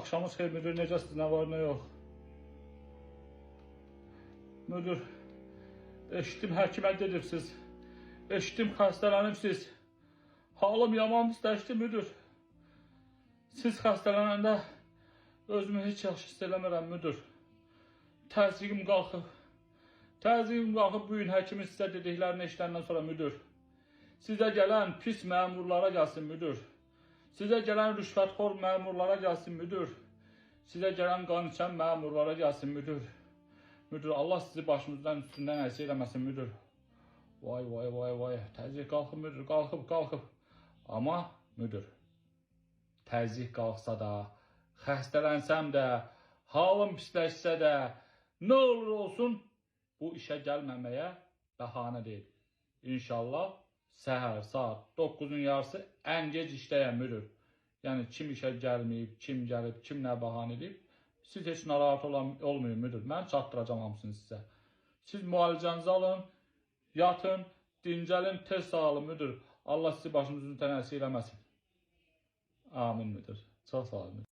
Axşamınız xeyir müdür, necəsiniz, nə var, nə yox? Müdür, eşitdim həkimə gedibsiz. Eşitdim xəstələnibsiz. Halım yaman pisləşdi müdür. Siz xəstələnəndə özümü heç yaxşı hiss eləmirəm müdür. Təzyiqim qalxıb. Təzyiqim qalxıb bu gün həkimin sizə dediklərini eşidəndən sonra müdür. Sizə gələn pis məmurlara gəlsin müdür. Sizə gələn rüşvətxor məmurlara gəlsin müdür. Sizə gələn qan içən məmurlara gəlsin müdür. Müdür, Allah sizi başımızdan üstündən əksik eləməsin müdür. Vay vay vay vay. Təzyiq qalxıb müdür, qalxıb. Amma müdür, təzyiq qalxsa da, xəstələnsəm də, halım pisləşsə də, nə olur olsun, bu işə gəlməməyə bəhanə deyil. İnşallah səhər saat 9-un yarısı ən gec işləyəm müdür. Yəni kim işə gəlməyib, kim gəlib, kim nə bəhanə edib, siz heç narahat olmayın müdür. Mən çatdıracam hamısını sizə. Siz müalicənizi alın, yatın, dincəlin, tez sağalın müdür. Allah sizi başımızın tənəsi eləməsin. Amin müdür. Çox sağ olun müdür.